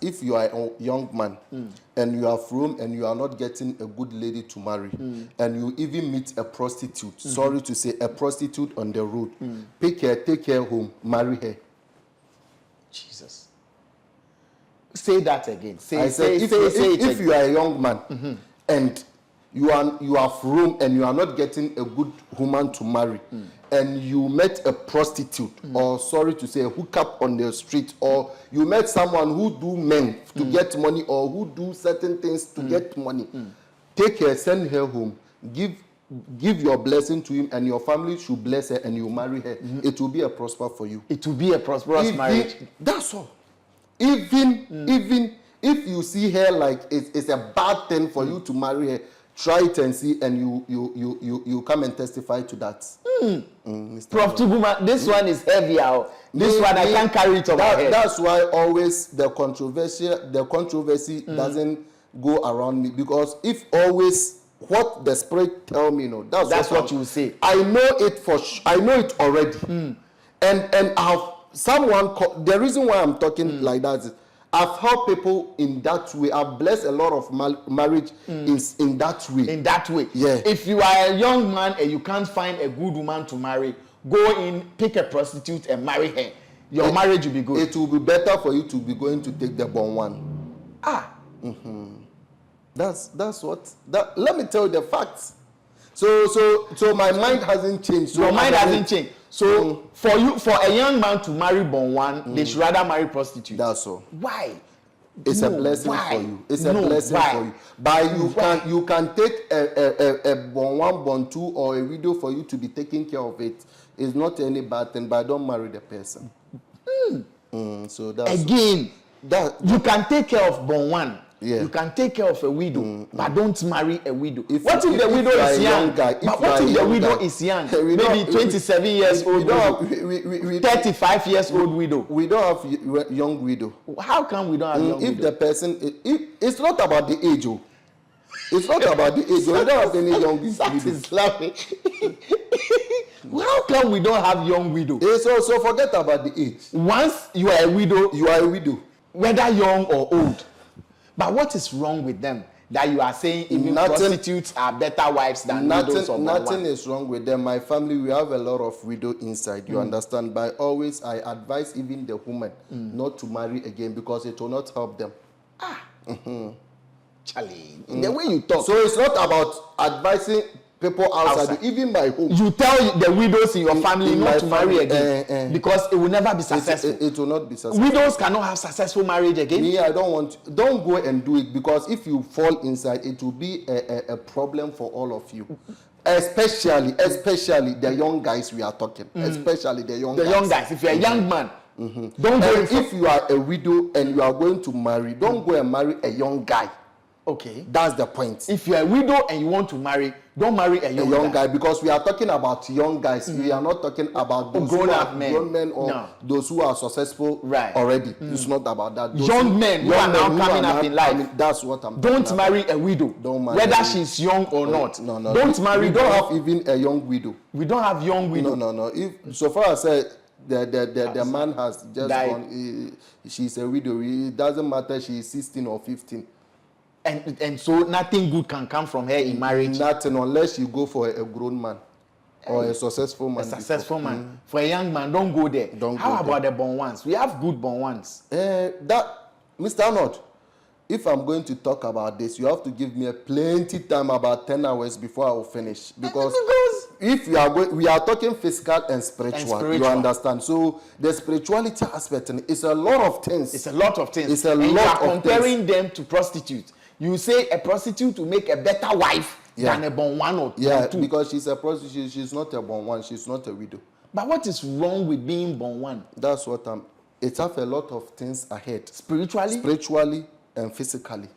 if you are a young man and you are from and you are not getting a good lady to marry, and you even meet a prostitute, sorry to say, a prostitute on the road, take her home, marry her. Jesus. Say that again. If you are a young man and you are from and you are not getting a good woman to marry, and you met a prostitute, or sorry to say, a hookup on the street, or you met someone who do men to get money, or who do certain things to get money, take her, send her home, give your blessing to him, and your family should bless her, and you marry her. It will be a prosper for you. It will be a prosperous marriage. That's all. Even if you see her like it's a bad thing for you to marry her, try it and see, and you come and testify to that. Prof Tuguma, this one is heavier. This one I can't carry it over my head. That's why always the controversy doesn't go around me, because if always what the Spirit tell me, that's what you say. I know it I know it already, and I have someone. The reason why I'm talking like that is, I've helped people in that way. I've blessed a lot of marriage in that way. In that way. Yeah. If you are a young man and you can't find a good woman to marry, go in, pick a prostitute and marry her. Your marriage will be good. It will be better for you to be going to take the born one. That's what. Let me tell you the facts. So my mind hasn't changed. Your mind hasn't changed. So for a young man to marry born one, they should rather marry prostitute. That's all. Why? It's a blessing for you. It's a blessing for you. But you can take a born one, born two, or a widow for you to be taking care of it. It's not any bad thing, but don't marry the person. So that's again. You can take care of born one. Yeah. You can take care of a widow, but don't marry a widow. What if the widow is young? But what if the widow is young? Maybe 27 years old widow, 35 years old widow. We don't have young widow. How come we don't have young widow? If the person, it's not about the age. It's not about the age. We don't have any young widow. How come we don't have young widow? So forget about the age. Once you are a widow, you are a widow, whether young or old. But what is wrong with them that you are saying even prostitutes are better wives than widows of Nothing is wrong with them. My family, we have a lot of widow inside. You understand? But always I advise even the woman not to marry again, because it will not help them. Charlie, the way you talk. So it's not about advising people outside. Even my home. You tell the widows in your family not to marry again because it will never be successful. It will not be successful. Widows cannot have successful marriage again. Me, I don't go and do it, because if you fall inside, it will be a problem for all of you. Especially the young guys we are talking. Especially the young guys. If you're a young man, don't go. If you are a widow and you are going to marry, don't go and marry a young guy. Okay. That's the point. If you're a widow and you want to marry, don't marry a young guy, because we are talking about young guys. We are not talking about those grown men or those who are successful already. It's not about that. Those young men who are now coming up in life. That's what I'm Don't marry a widow. Don't marry whether she's young or not. No. Don't marry. We don't have even a young widow. We don't have young widow. No. If so far as the man has just gone, she's a widow. It doesn't matter she is 16 or 15. And so nothing good can come from her in marriage. Nothing, unless you go for a grown man or a successful man. A successful man. For a young man, don't go there. How about the born ones? We have good born ones. Mr. Arnold, if I'm going to talk about this, you have to give me a plenty time, about 10 hours before I will finish. Because if we are talking physical and spiritual, you understand. So the spirituality aspect is a lot of things. It's a lot of things. It's a lot of things. You are comparing them to prostitutes. You say a prostitute will make a better wife than a born one or two. Yeah, because she's a prostitute. She's not a born one. She's not a widow. But what is wrong with being born one? That's what it has a lot of things ahead. Spiritually and physically.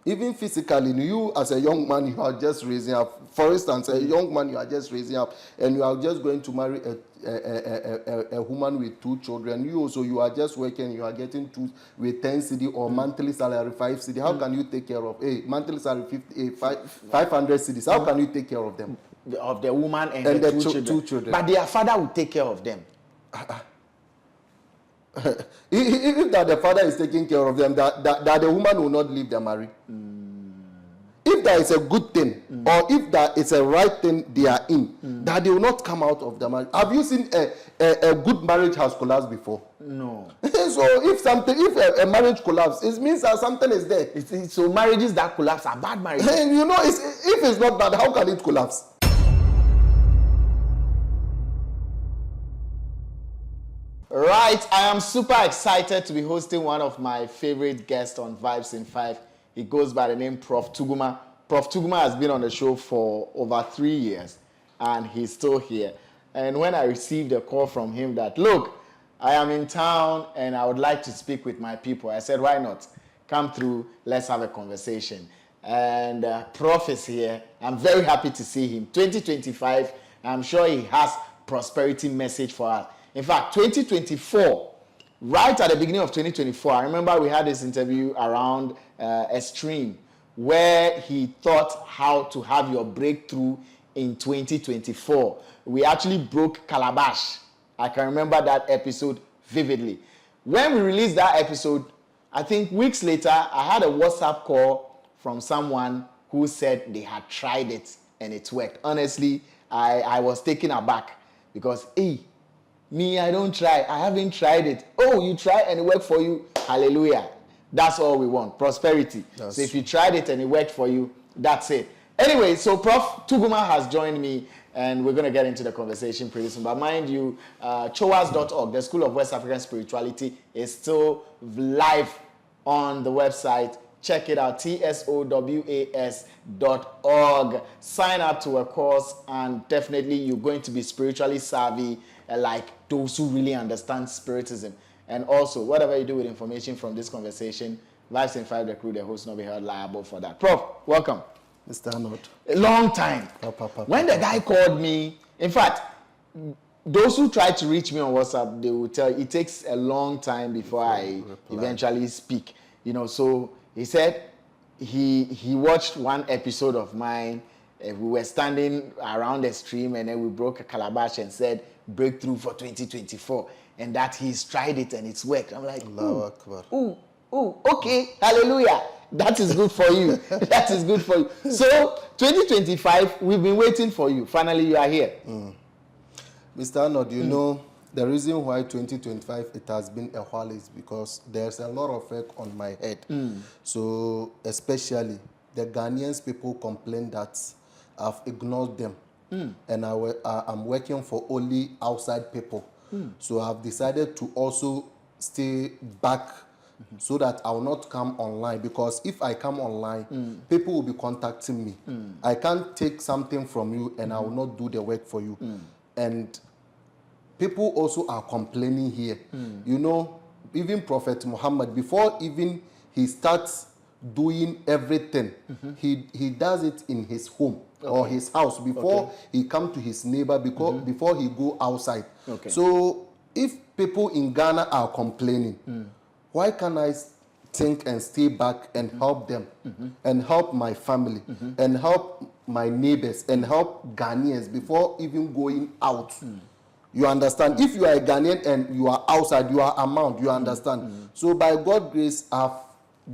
Even physically, you as a young man, you are just raising up. For instance, a young man, you are just raising up, and you are just going to marry a woman with 2 children. You are just working, you are getting 2 with 10 cedi or monthly salary 5 cedi. How can you take care of monthly salary 500 cedis? How can you take care of them? Of the woman and the 2 children. But their father will take care of them. If that the father is taking care of them, that the woman will not leave the marriage. If that is a good thing, or if that is a right thing they are in, that they will not come out of the marriage. Have you seen a good marriage has collapsed before? No. So if a marriage collapses, it means that something is there. So marriages that collapse are bad marriages. You know, if it's not bad, how can it collapse? Right, I am super excited to be hosting one of my favorite guests on Vibes in 5. He goes by the name Prof Tuguma. Prof Tuguma has been on the show for over 3 years, and he's still here. And when I received a call from him that, look, I am in town and I would like to speak with my people, I said, why not? Come through, let's have a conversation. And Prof is here. I'm very happy to see him. 2025, I'm sure he has prosperity message for us. In fact, 2024, right at the beginning of 2024, I remember we had this interview around a stream where he thought how to have your breakthrough in 2024. We actually broke Calabash. I can remember that episode vividly. When we released that episode, I think weeks later, I had a WhatsApp call from someone who said they had tried it and it worked. Honestly, I was taken aback because, hey, me, I don't try. I haven't tried it. Oh, you try and it worked for you. Hallelujah. That's all we want. Prosperity. Yes. So if you tried it and it worked for you, that's it. Anyway, so Prof Tuguma has joined me and we're going to get into the conversation pretty soon. But mind you, choas.org, the School of West African Spirituality, is still live on the website. Check it out, tsowas.org. Sign up to a course and definitely you're going to be spiritually savvy, like those who really understand spiritism. And also, whatever you do with information from this conversation, Vibes in 5, the crew, the host, not be held liable for that. Prof, welcome. Mr. Arnold. A long time. When the guy called me, in fact, those who try to reach me on WhatsApp, they will tell you it takes a long time before I eventually speak. You know, so he said he watched one episode of mine. We were standing around the stream and then we broke a calabash and said breakthrough for 2024 and that he's tried it and it's worked. I'm like, ooh, okay, hallelujah. That is good for you. That is good for you. So 2025, we've been waiting for you. Finally, you are here. Mr. Arnold, you know, the reason why 2025 it has been a while is because there's a lot of work on my head. So especially the Ghanaians people complain that I've ignored them and I'm working for only outside people. So I've decided to also stay back so that I will not come online, because if I come online, people will be contacting me. I can't take something from you and I will not do the work for you. And people also are complaining here. You know, even Prophet Muhammad, before even he starts doing everything, he does it in his home or his house before he come to his neighbor, before he go outside. So if people in Ghana are complaining, why can't I think and stay back and help them and help my family and help my neighbors and help Ghanaians before even going out? You understand? If you are a Ghanaian and you are outside, you are amount, you understand? So by God's grace, I've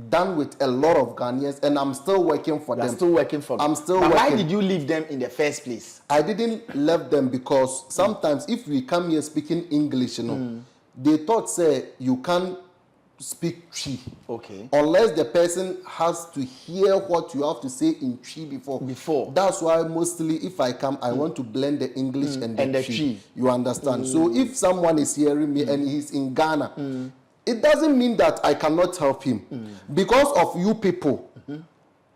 done with a lot of Ghanaians and I'm still working for them. Still working for them. I'm still but working. Why did you leave them in the first place? I didn't leave them because sometimes if we come here speaking English, you know, they thought, say, you can't speak Twi. Unless the person has to hear what you have to say in Twi before. That's why mostly if I come, I want to blend the English and the Twi. You understand? So if someone is hearing me and he's in Ghana, it doesn't mean that I cannot help him. Because of you people,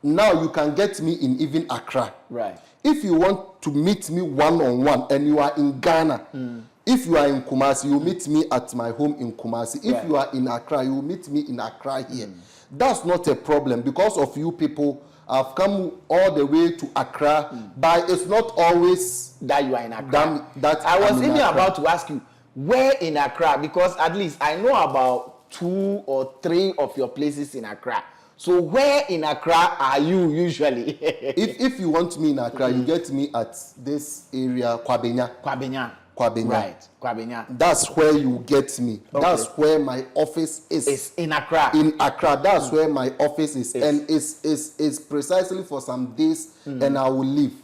now you can get me in even Accra. Right. If you want to meet me one-on-one and you are in Ghana, if you are in Kumasi, you meet me at my home in Kumasi. If you are in Accra, you meet me in Accra here. That's not a problem. Because of you people, I've come all the way to Accra, but it's not always that you are in Accra. That I was even about to ask you, where in Accra? Because at least I know about 2 or 3 of your places in Accra. So where in Accra are you usually? if you want me in Accra, you get me at this area, Kwabenya. Right. Kwabenya. That's where you get me. Okay. That's where my office is. It's in Accra. In Accra, that's where my office is. And it's precisely for some days, and I will leave.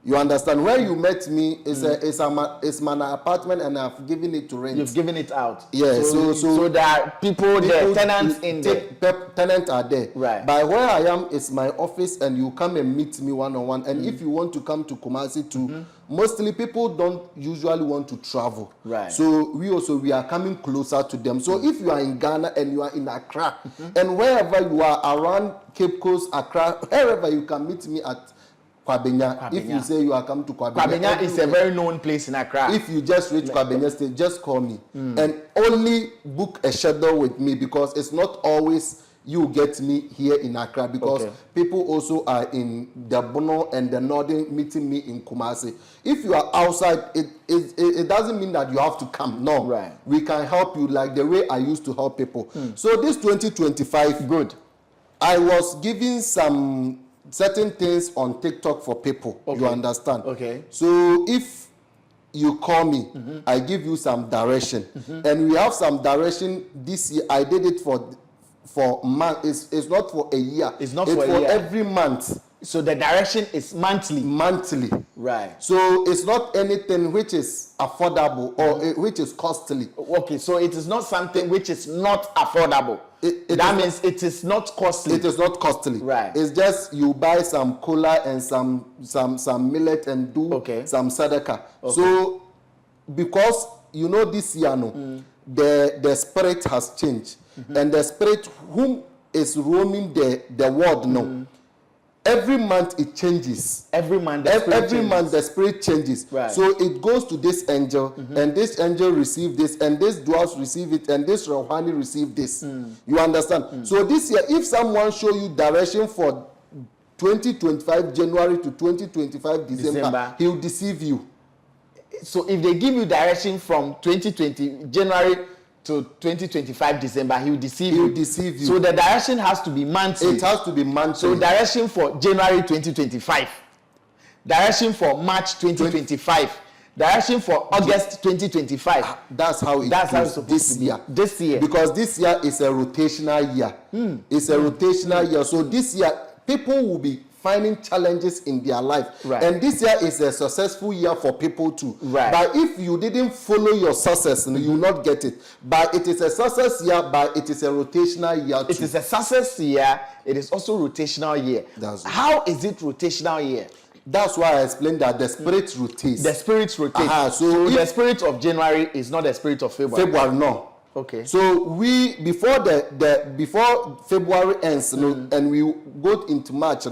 You understand? Where you met me is my apartment, and I've given it to rent. You've given it out. Yeah. So there are people there, tenants in there. Tenants are there. Right. By where I am is my office, and you come and meet me one-on-one. And if you want to come to Kumasi too, mostly people don't usually want to travel. Right. So we are coming closer to them. So if you are in Ghana and you are in Accra, and wherever you are around Cape Coast, Accra, wherever you can meet me at Kwabenya. If you say you are coming to Kwabenya. Kwabenya is a very known place in Accra. If you just reach Kwabenya State, just call me. And only book a schedule with me, because it's not always you get me here in Accra, because people also are in the Bono and the Northern meeting me in Kumasi. If you are outside, it doesn't mean that you have to come. No. Right. We can help you like the way I used to help people. So this 2025, good. I was giving some certain things on TikTok for people. You understand? Okay. So if you call me, I give you some direction, and we have some direction this year. I did it for month. It's not for a year. It's for a year. Every month. So the direction is monthly. Monthly. Right. So it's not anything which is affordable or which is costly. Okay. So it is not something which is not affordable. That means it is not costly. It is not costly. Right. It's just you buy some cola and some millet and do some sadaka. Okay. So because you know this year the spirit has changed, and the spirit whom is roaming the world now. Every month it changes. Every month the spirit changes. Right. So it goes to this angel, and this angel receive this, and this dwarf receive it, and this Rohani receive this. You understand? So this year, if someone show you direction for 2025 January to 2025 December, he will deceive you. So if they give you direction from 2020 January to 2025 December, he will deceive you. He will deceive you. So the direction has to be monthly. It has to be monthly. So direction for January 2025, direction for March 2025, direction for August 2025. That's how it's supposed to be. This year. Because this year is a rotational year. It's a rotational year. So this year, people will be finding challenges in their life. Right. And this year is a successful year for people too. Right. But if you didn't follow your success, you will not get it. But it is a success year, but it is a rotational year too. It is a success year. It is also rotational year. How is it rotational year? That's why I explained that the spirit rotates. The spirit rotates. So the spirit of January is not the spirit of February. February, no. Okay. So we before before February ends, and we go into March,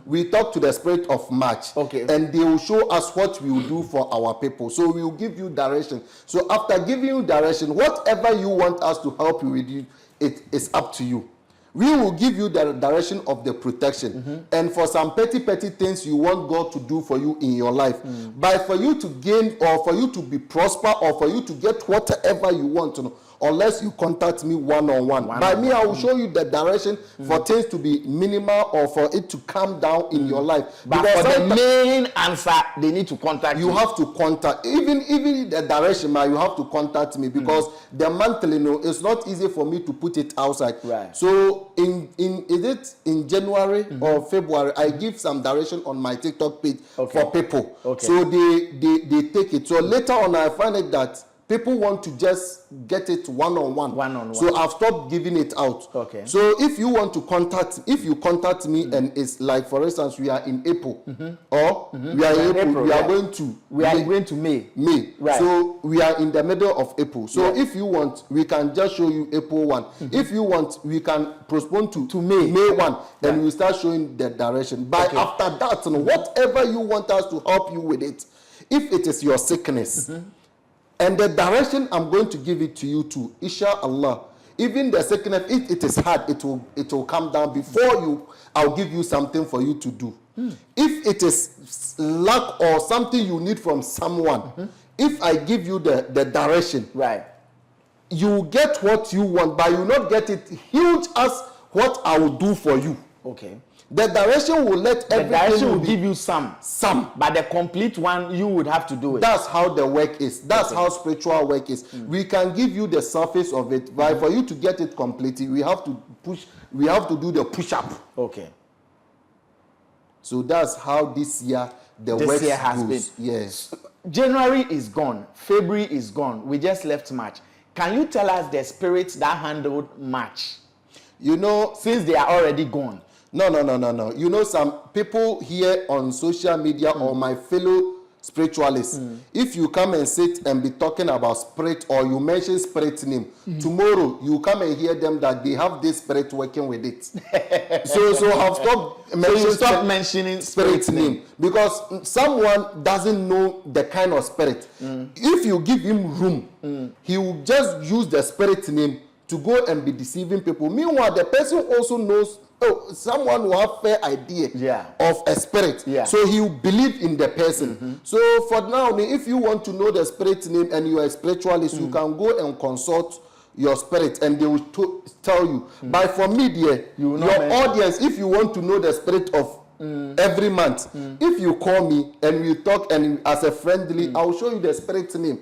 we talk to the spirit of March. Okay. And they will show us what we will do for our people. So we will give you direction. So after giving you direction, whatever you want us to help you with, it is up to you. We will give you the direction of the protection. And for some petty things you want God to do for you in your life. But for you to gain, or for you to be prosper, or for you to get whatever you want to know, unless you contact me one-on-one. By me, I will show you the direction for things to be minimal, or for it to calm down in your life. But because for the main answer, they need to contact you. You have to contact, even the direction, you have to contact me, because the monthly, it's not easy for me to put it outside. Right. So is it in January or February, I give some direction on my TikTok page for people. Okay. So they take it. So later on, I find it that people want to just get it one-on-one. So I've stopped giving it out. Okay. So if you want to contact me, and it's like, for instance, we are in April, or we are in April, we are going to May. Right. So we are in the middle of April. So if you want, we can just show you April 1. If you want, we can postpone to May 1, and we start showing the direction. But after that, whatever you want us to help you with it, if it is your sickness, and the direction I'm going to give it to you too, inshallah. Even the sickness, if it is hard, it will come down before you. I'll give you something for you to do. If it is luck or something you need from someone, if I give you the direction, right, you get what you want, but you not get it huge as what I will do for you. Okay. The direction will let everything. The direction will give you some. Some. But the complete one, you would have to do it. That's how the work is. That's how spiritual work is. We can give you the surface of it, but for you to get it completely, we have to push. We have to do the push-up. Okay. So that's how this year this year has been. Yes. January is gone. February is gone. We just left March. Can you tell us the spirits that handled March? You know, since they are already gone. No. You know, some people here on social media or my fellow spiritualists, if you come and sit and be talking about spirit or you mention spirit name, tomorrow you come and hear them that they have this spirit working with it. so have stopped mentioning spirit name because someone doesn't know the kind of spirit. If you give him room, he will just use the spirit name to go and be deceiving people. Meanwhile, the person also knows someone will have fair idea of a spirit. So he will believe in the person. So for now, if you want to know the spirit name and you are a spiritualist, you can go and consult your spirit and they will tell you. But for me, dear, your audience, if you want to know the spirit of every month, if you call me and we talk and as a friendly, I will show you the spirit name.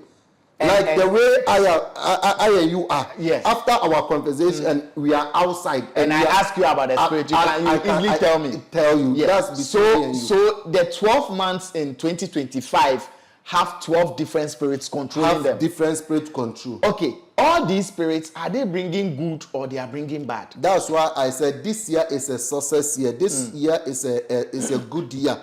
The way I and you are. Yes. After our conversation, we are outside. And I ask you about the spirit. You can easily tell me. Tell you. Yes. That's between so the 12 months in 2025 have 12 different spirits controlling them. Different spirit control. Okay. All these spirits, are they bringing good or they are bringing bad? That's why I said this year is a success year. This year is a good year.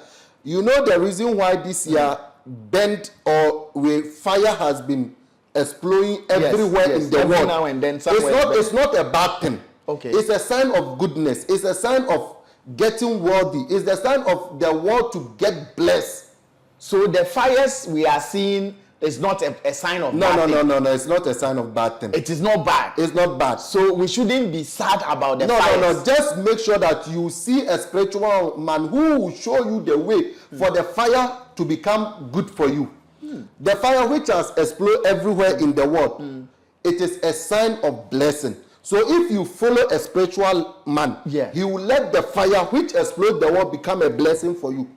You know the reason why this year bent or where fire has been exploding everywhere in the world. Now and then it's not a bad thing. Okay. It's a sign of goodness. It's a sign of getting wealthy. It's the sign of the world to get blessed. So the fires we are seeing is not a sign of bad thing. No. It's not a sign of bad thing. It is not bad. It's not bad. So we shouldn't be sad about the fires. No. Just make sure that you see a spiritual man who will show you the way for the fire to become good for you. The fire which has exploded everywhere in the world, it is a sign of blessing. So if you follow a spiritual man, he will let the fire which exploded the world become a blessing for you.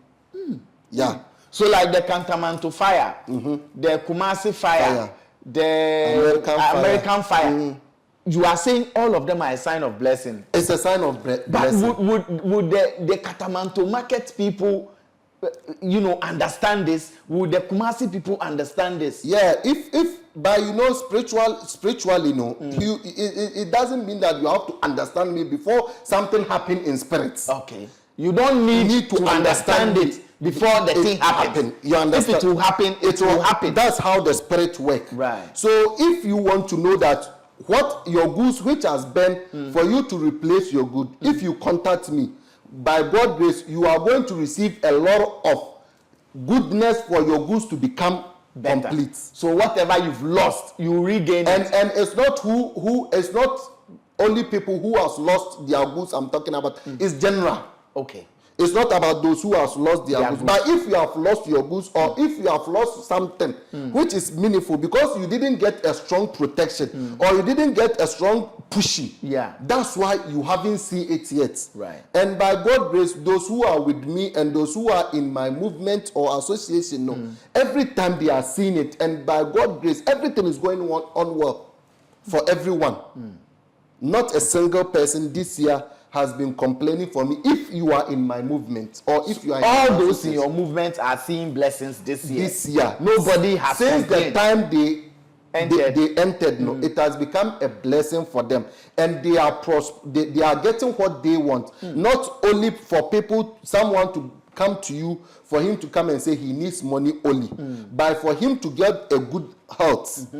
So like the Kantamanto fire, the Kumasi fire, the American fire. You are saying all of them are a sign of blessing. It's a sign of blessing. But would the Katamanto market people, understand this? Would the Kumasi people understand this? Yeah, if by spiritually, it doesn't mean that you have to understand me before something happens in spirits. Okay. You don't need to understand it before the thing happens. You understand? If it will happen, it will happen. That's how the spirit works. Right. So if you want to know that what your goods which has been for you to replace your good, if you contact me, by God's grace, you are going to receive a lot of goodness for your goods to become better. Complete. So whatever you've lost, you regain it. And it's not it's not only people who has lost their goods I'm talking about. It's general. Okay. It's not about those who have lost their goods. But if you have lost your goods or if you have lost something which is meaningful because you didn't get a strong protection or you didn't get a strong pushing, that's why you haven't seen it yet. Right. And by God's grace, those who are with me and those who are in my movement or association, every time they are seeing it, and by God's grace, everything is going on well for everyone. Not a single person this year has been complaining for me. If you are in my movement or if you are all those in your movement are seeing blessings this year. This year, nobody has since complained. the time they entered, it has become a blessing for them, and they are they are getting what they want. Not only for someone to come to you for him to come and say he needs money only, but for him to get a good health.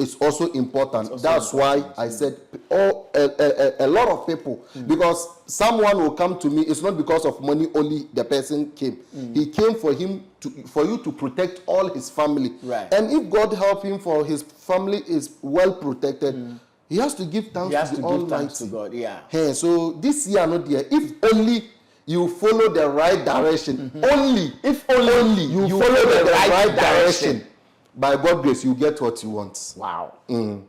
It's also important. That's why I said a lot of people, because someone will come to me, it's not because of money only the person came. He came for you to protect all his family. Right. And if God help him for his family is well protected, he has to give thanks to the Almighty. Thanks to God, So this year, not there. If only you follow the right direction, if only you follow the right direction. By God's grace, you get what you want. Wow. You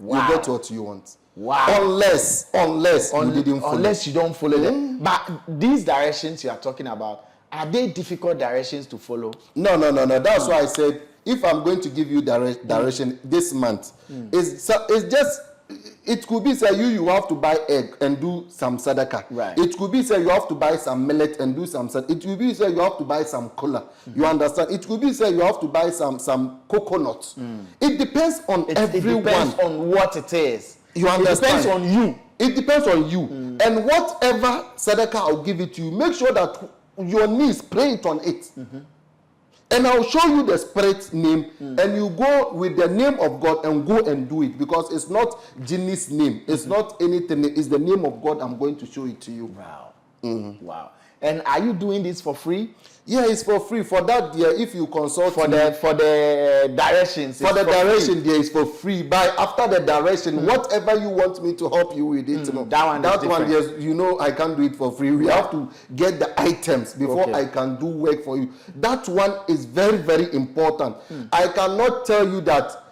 get what you want. Wow. Unless you didn't follow. Unless you don't follow them. But these directions you are talking about, are they difficult directions to follow? No. That's why I said, if I'm going to give you direction this month, it's just, it could be say you have to buy egg and do some sadaka. Right. It could be say you have to buy some millet and do some sadaka. It could be say you have to buy some cola. You understand? It could be say you have to buy some coconuts. It depends on everyone. It depends on what it is. You understand? It depends on you. It depends on you. And whatever sadaka I'll give it to you, make sure that your knees pray it on it. And I'll show you the spirit name, and you go with the name of God and go and do it, because it's not Jinny's name. It's not anything. It's the name of God. I'm going to show it to you. Wow. Wow. And are you doing this for free? Yeah, it's for free. For that, yeah, if you consult for the directions. For the direction, there is for free. By after the direction, whatever you want me to help you with it, that one, yes, you know, I can't do it for free. We have to get the items before I can do work for you. That one is very, very important. I cannot tell you that,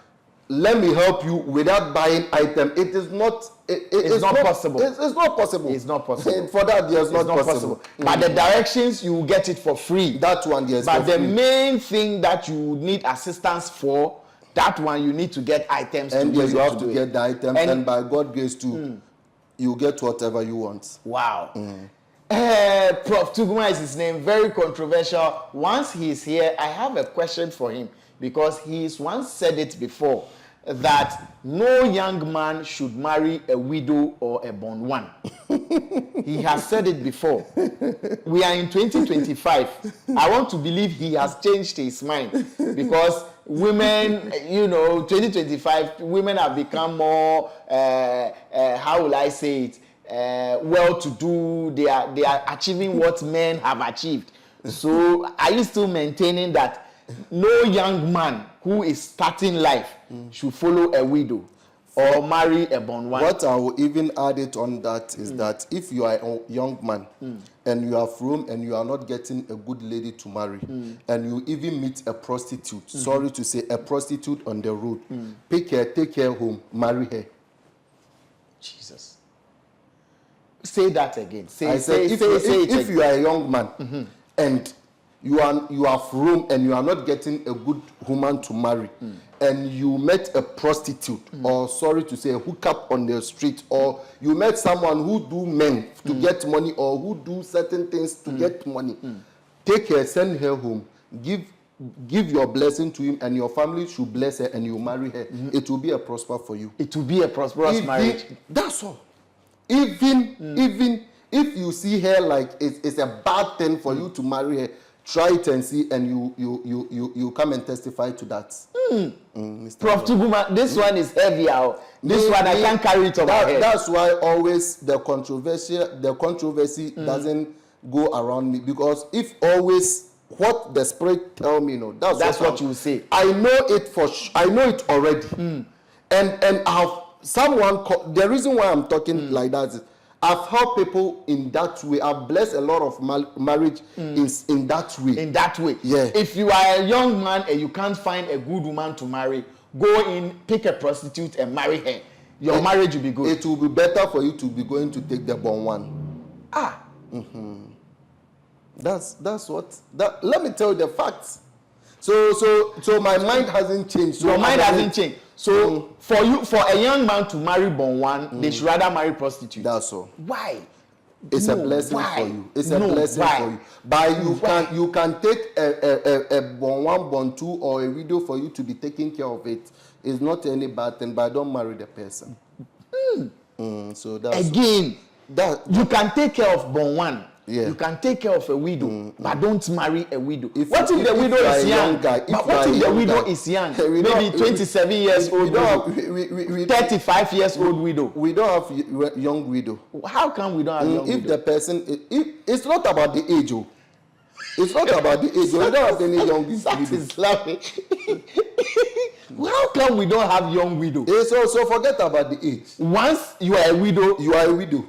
let me help you without buying item. It is not. It's not possible. It's not possible. It's not possible. For that, yes, not possible. But the directions, you will get it for free. That one, yes. But the main thing that you need assistance for, that one you need to get items. And yes, you have to get the items, and by God's grace too, you get whatever you want. Wow. Prof Tuguma is his name. Very controversial. Once he's here, I have a question for him, because he's once said it before, that no young man should marry a widow or a born one. He has said it before. We are in 2025. I want to believe he has changed his mind, because women, 2025, women have become more, how will I say it, well-to-do. They are achieving what men have achieved. So are you still maintaining that no young man who is starting life should follow a widow or marry a born one? What I will even add it on that is that if you are a young man and you have room and you are not getting a good lady to marry, and you even meet a prostitute, sorry to say, a prostitute on the road, pick her, take her home, marry her. Jesus. Say that again. If you are a young man and you have room and you are not getting a good woman to marry, and you met a prostitute, or sorry to say, a hookup on the street, or you met someone who do men to get money, or who do certain things to get money, take her, send her home, give your blessing to him, and your family should bless her, and you marry her. It will be a prosper for you. It will be a prosperous marriage. That's all. Even if you see her like it's a bad thing for you to marry her, try it and see, and you come and testify to that. Prof Tuguma, this one is heavier. This one I can't carry it on my head. That's why always the controversy doesn't go around me, because if always what the Spirit tell me, that's what you say. I know it I know it already, and I've someone. The reason why I'm talking like that is, I've helped people in that way. I've blessed a lot of marriage in that way. In that way. Yeah. If you are a young man and you can't find a good woman to marry, go in, pick a prostitute and marry her. Your marriage will be good. It will be better for you to be going to take the born one. That's what. Let me tell you the facts. So my mind hasn't changed. Your mind hasn't changed. So for a young man to marry born one, they should rather marry prostitute. That's all. Why? It's a blessing for you. It's a blessing for you. But you can take a born one, born two, or a widow for you to be taking care of it. It's not any bad thing, but don't marry the person. So that's again. You can take care of born one. Yeah. You can take care of a widow, but don't marry a widow. What if the widow is young? What if the widow is young? Maybe 27 years old widow, 35 years old widow. We don't have young widow. How come we don't have young widow? If the person, it's not about the age. It's not about the age. We don't have any young widow. That is lovely. How come we don't have young widow? So forget about the age. Once you are a widow, you are a widow.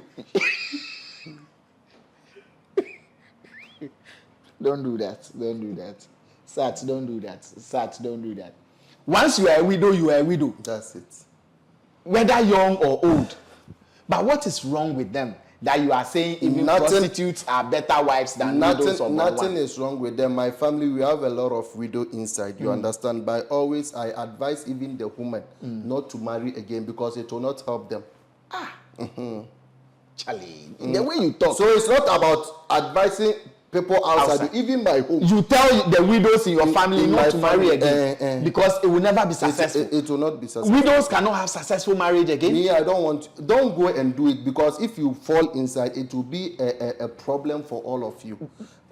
Don't do that. Don't do that. Sat, don't do that. Sat, don't do that. Once you are a widow, you are a widow. That's it. Whether young or old. But what is wrong with them that you are saying even prostitutes are better wives than widows of Nothing is wrong with them. My family, we have a lot of widow inside. You understand? But always, I advise even the women not to marry again because it will not help them. Charlie, the way you talk. So it's not about advising people outside. Even my home. You tell the widows in your family not to marry again because it will never be successful. It will not be successful. Widows cannot have successful marriage again. Me, I don't go and do it because if you fall inside, it will be a problem for all of you.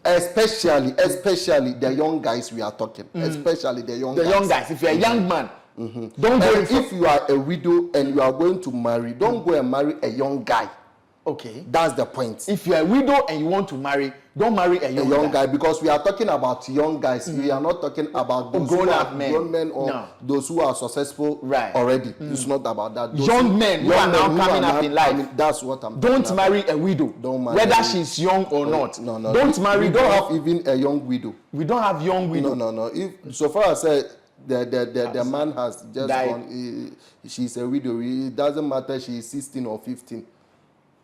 Especially the young guys we are talking. Especially the young guys. If you're a young man, don't go. If you are a widow and you are going to marry, don't go and marry a young guy. Okay. That's the point. If you're a widow and you want to marry, don't marry a young guy because we are talking about young guys. We are not talking about those grown men or those who are successful already. It's not about that. Those young men who are now coming up in life. That's what I'm Don't marry a widow. Don't marry whether she's young or not. No. Don't marry. We don't have even a young widow. We don't have young widow. No. If so far as the man has just gone, she's a widow. It doesn't matter she's 16 or 15.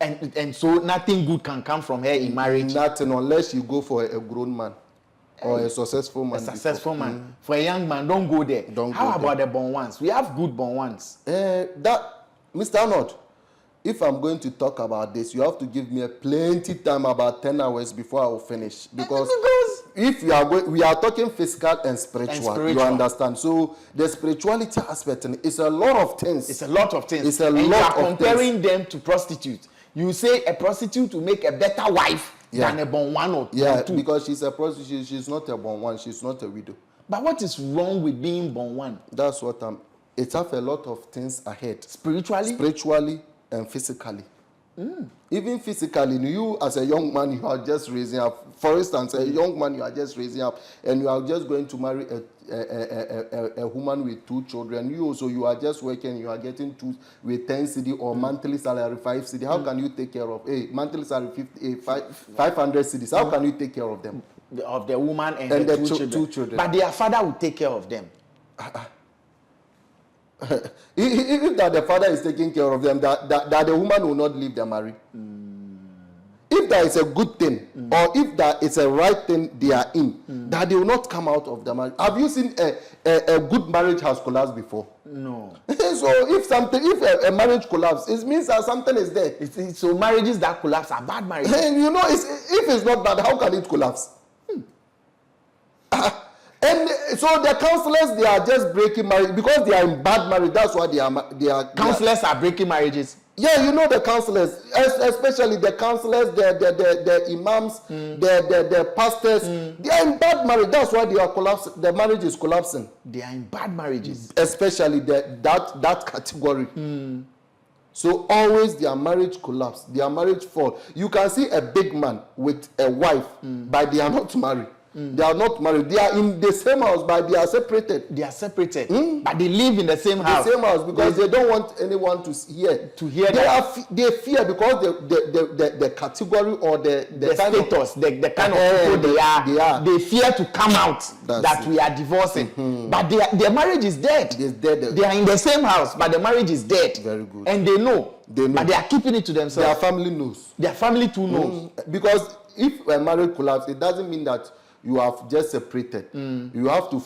And so nothing good can come from her in marriage. Nothing unless you go for a grown man or a successful man. A successful man. For a young man, don't go there. How about the born ones? We have good born ones. Mr. Arnold, if I'm going to talk about this, you have to give me plenty time, about 10 hours before I will finish. Because if we are talking physical and spiritual, you understand. So the spirituality aspect is a lot of things. It's a lot of things. It's a lot of things. You are comparing them to prostitutes. You say a prostitute will make a better wife than a born one or two. Yeah, because she's a prostitute. She's not a born one. She's not a widow. But what is wrong with being born one? That's what it has a lot of things ahead. Spiritually and physically. Even physically, you as a young man, you are just raising up. For instance, a young man, you are just raising up, and you are just going to marry a woman with 2 children. You are just working, you are getting 2 with 10 cedi or monthly salary 5 cedi. How can you take care of monthly salary 500 cedis? How can you take care of them? Of the woman and the 2 children. But their father will take care of them. If that the father is taking care of them, that the woman will not leave the marriage. If that is a good thing, or if that is a right thing they are in, that they will not come out of the marriage. Have you seen a good marriage has collapsed before? No. So if a marriage collapses, it means that something is there. So marriages that collapse are bad marriages. If it's not bad, how can it collapse? And so the counselors, they are just breaking marriage because they are in bad marriage. That's why they are counselors are breaking marriages. Yeah, the counselors, especially the counselors, the imams, the pastors, they are in bad marriage. That's why they are collapsing. The marriage is collapsing. They are in bad marriages, especially that category. So always their marriage collapse, their marriage fall. You can see a big man with a wife, but they are not married. They are not married. They are in the same house, but they are separated. But they live in the same house. The same house because they don't want anyone to hear. They fear because the category or the status, the kind of people they are. They fear to come out that we are divorcing. But their marriage is dead. It's dead. They are in the same house, but the marriage is dead. Very good. And they know. But they are keeping it to themselves. Their family knows. Their family too knows. Because if a marriage collapses, it doesn't mean that you have just separated. You have to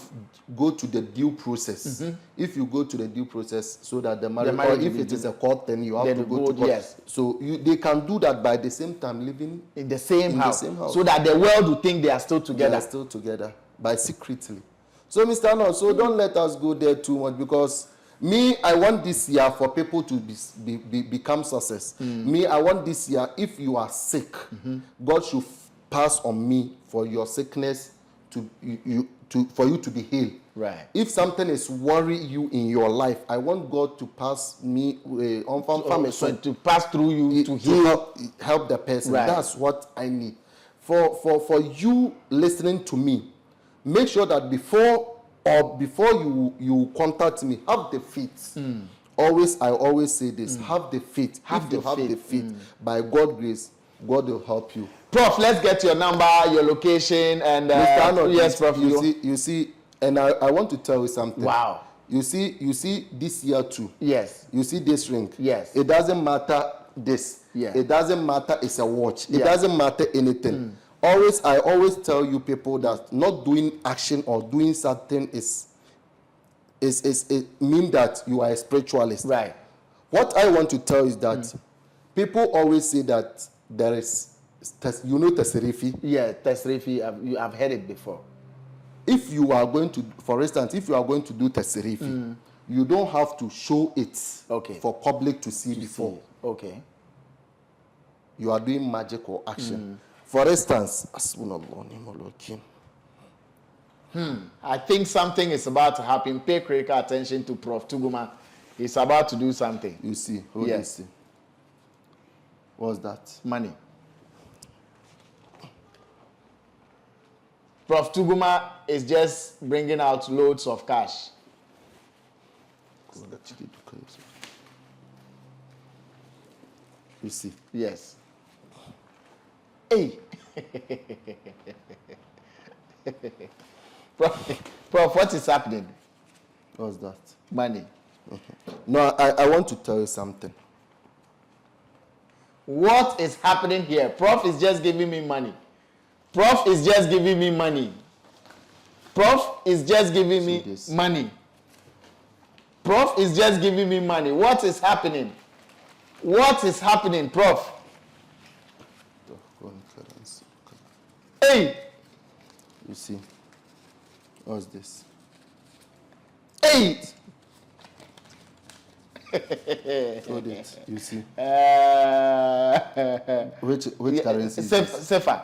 go to the due process. If you go to the due process, so that the marriage or if it is a court, then you have to go to court. Yes. So they can do that by the same time living in the same house, so that the world will think they are still together. They are still together, by secretly. So, Mr. Arnold, so don't let us go there too much because I want this year for people to become success. I want this year, if you are sick, God should pass on me for your sickness for you to be healed. Right. If something is worrying you in your life, I want God to pass me to pass through you to heal, help the person. Right. That's what I need. For you listening to me, make sure that before you contact me, have the faith. I always say this: have the faith. Have the faith. By God's grace, God will help you. Prof, let's get your number, your location, and yes, Prof. You see, and I want to tell you something. Wow. You see this year too. Yes. You see this ring. Yes. It doesn't matter this. Yeah. It doesn't matter. It's a watch. It Yeah. doesn't matter anything. I always tell you people that not doing action or doing something is it mean that you are a spiritualist. Right. What I want to tell is that people always say that there is, you know, teserifi. Yeah, teserifi. I've heard it before. If you are going to, for instance, if you are going to do teserifi, you don't have to show it for public to see before. Okay. You are doing magic or action. For instance, I think something is about to happen. Pay critical attention to Prof Tuguma. He's about to do something. You see. Yes. You see. What's that? Money. Prof Tuguma is just bringing out loads of cash. You see. Yes. Hey. Prof, what is happening? What's that? Money. No, I want to tell you something. What is happening here? Prof is just giving me money. Prof is just giving me money. Prof is just giving me money. Prof is just giving me money. What is happening? What is happening, Prof? Hey! You see. What's this? Hey! Hold it. You see. Which currency is this? Sefa.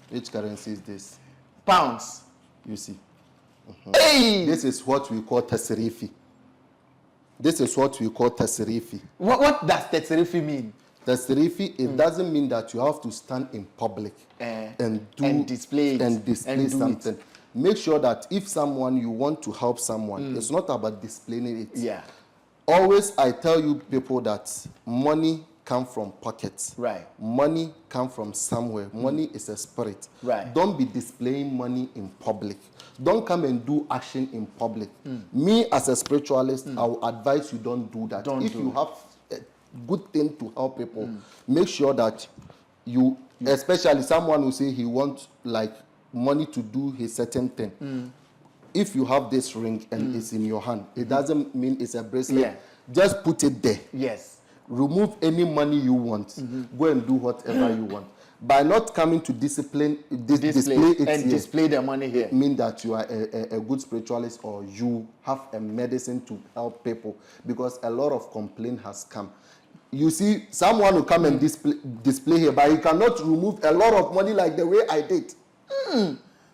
Which currency is this? Pounds. You see. Hey! This is what we call teserifi. This is what we call teserifi. What does teserifi mean? Teserifi, it doesn't mean that you have to stand in public and display something. Make sure that if you want to help someone, it's not about displaying it. Yeah. Always, I tell you people that money comes from pockets. Right. Money comes from somewhere. Money is a spirit. Right. Don't be displaying money in public. Don't come and do action in public. Me, as a spiritualist, I will advise you don't do that. If you have a good thing to help people, make sure that you, especially someone who say he wants like money to do his certain thing. If you have this ring and it's in your hand, it doesn't mean it's a bracelet. Yeah. Just put it there. Yes. Remove any money you want. Go and do whatever you want. By not coming to display it and display the money here, mean that you are a good spiritualist or you have a medicine to help people, because a lot of complaint has come. You see, someone will come and display here, but he cannot remove a lot of money like the way I did.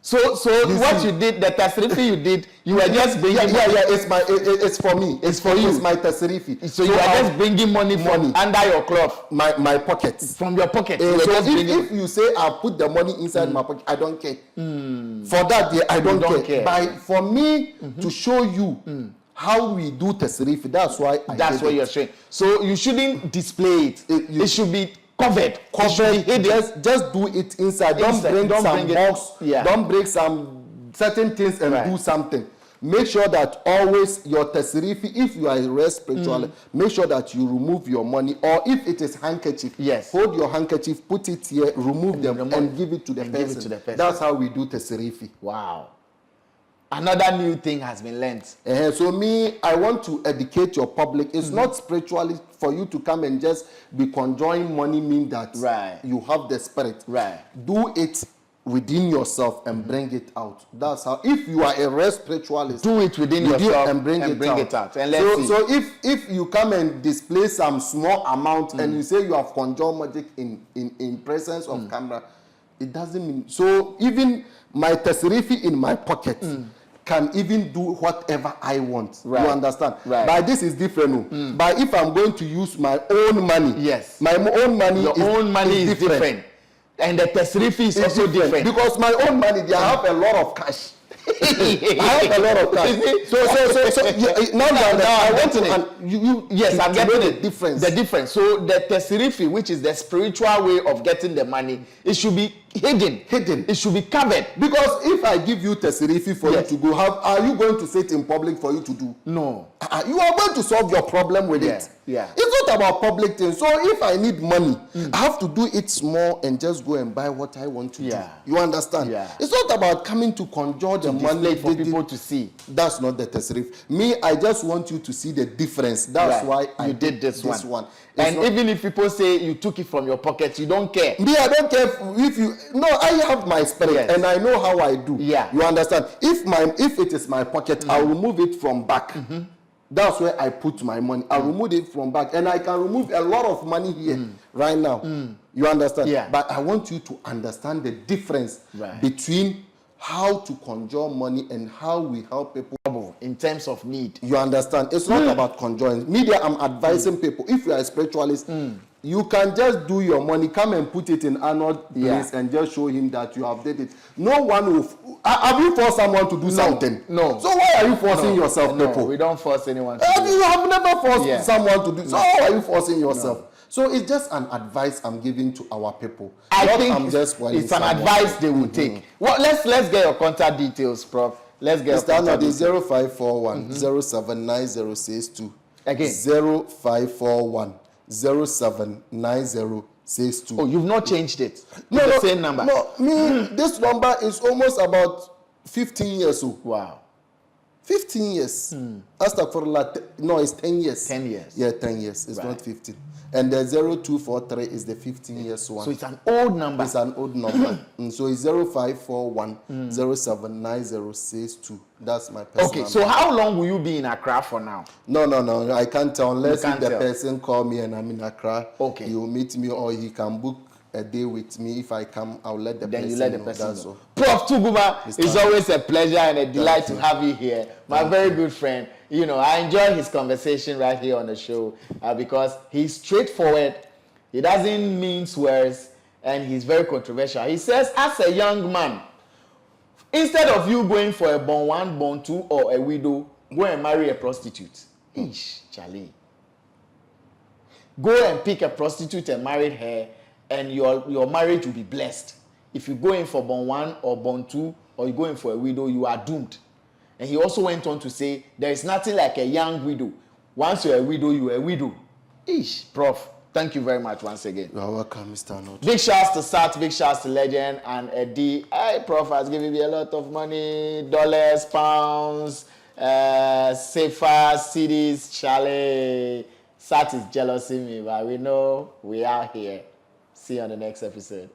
So what you did, the teserifi you did, you were just bringing it's for me. It's for you. It's my teserifi. So you are just bringing money from under your cloth. My pockets. From your pocket. So if you say I'll put the money inside my pocket, I don't care. For that, I don't care. For me to show you how we do teserifi, that's why that's what you're saying. So you shouldn't display it. It should be covered. Just do it inside. Don't bring some box. Don't bring some certain things and do something. Make sure that always your teserifi, if you are a real spiritualist, make sure that you remove your money, or if it is handkerchief, hold your handkerchief, put it here, remove them, and give it to the person. That's how we do teserifi. Wow. Another new thing has been learned. So me, I want to educate your public. It's not spiritually for you to come and just be conjuring money, mean that you have the spirit. Do it within yourself and bring it out. That's how, if you are a real spiritualist, do it within yourself and bring it out. And let's see. So if you come and display some small amount and you say you have conjured magic in presence of camera, it doesn't mean. So even my teserifi in my pocket can even do whatever I want. You understand? But this is different. But if I'm going to use my own money, my own money, your own money is different. And the teserifi is also different. Because my own money, they have a lot of cash. I have a lot of cash. So now I want to. Yes, I'm getting the difference. The difference. So the teserifi, which is the spiritual way of getting the money, it should be hidden. It should be covered. Because if I give you tesirifi for Yes. you to go, are you going to sit in public for you to do? No. You are going to solve your problem with it. Yeah. It's not about public things. So if I need money, I have to do it small and just go and buy what I want to do. You understand? Yeah. It's not about coming to conjure the money for people to see. That's not the tesirif. Me, I just want you to see the difference. That's why I did this one. It's And even if people say you took it from your pocket, you don't care. Me, I don't care if you. No, I have my spirit and I know how I do. Yeah. You understand? If it is my pocket, I'll remove it from back. That's where I put my money. I remove it from back, and I can remove a lot of money here right now. You understand? Yeah. But I want you to understand the difference between how to conjure money and how we help people in terms of need. You understand? It's not about conjuring. Media, I'm advising people. If you are a spiritualist, you can just do your money, come and put it in Arnold's place and just show him that you have did it. No one will. Have you forced someone to do something? No. So why are you forcing yourself, people? No, we don't force anyone to do it. You have never forced someone to do. So why are you forcing yourself? So it's just an advice I'm giving to our people. I think I'm just it's an advice they will take. Well, let's get your contact details, Prof. Let's get your contact details. 0541 079062. Again. 0541 079062. Oh, you've not changed it. No, the same number. No, this number is almost about 15 years old. Wow. 15 years. No, it's 10 years. 10 years. Yeah, 10 years. It's not 15. And the 0243 is the 15 years one. So it's an old number. It's an old number. So it's 0541 079062. That's my personal number. So how long will you be in Accra for now? No. I can't tell unless if the person call me and I'm in Accra. Okay. He will meet me or he can book a day with me. If I come, I'll let the person know. Then you let the person know. All. Prof Tuguma, it's always a pleasure and a delight to have you here. My very good friend. You know, I enjoy his conversation right here on the show because he's straightforward. He doesn't mince words and he's very controversial. He says, as a young man, instead of you going for a born one, born two, or a widow, go and marry a prostitute. Ish, Charlie. Go and pick a prostitute and marry her, and your marriage will be blessed. If you go in for born one or born two, or you go in for a widow, you are doomed. And he also went on to say, there is nothing like a young widow. Once you're a widow, you're a widow. Ish, Prof, thank you very much once again. You're welcome, Mr. Arnold. Big shouts to Sat, big shouts to Legend and Eddie. Hey, Prof has given me a lot of money, dollars, pounds, safer cities, Charlie. Sat is jealousing me, but we know we are here. See you on the next episode.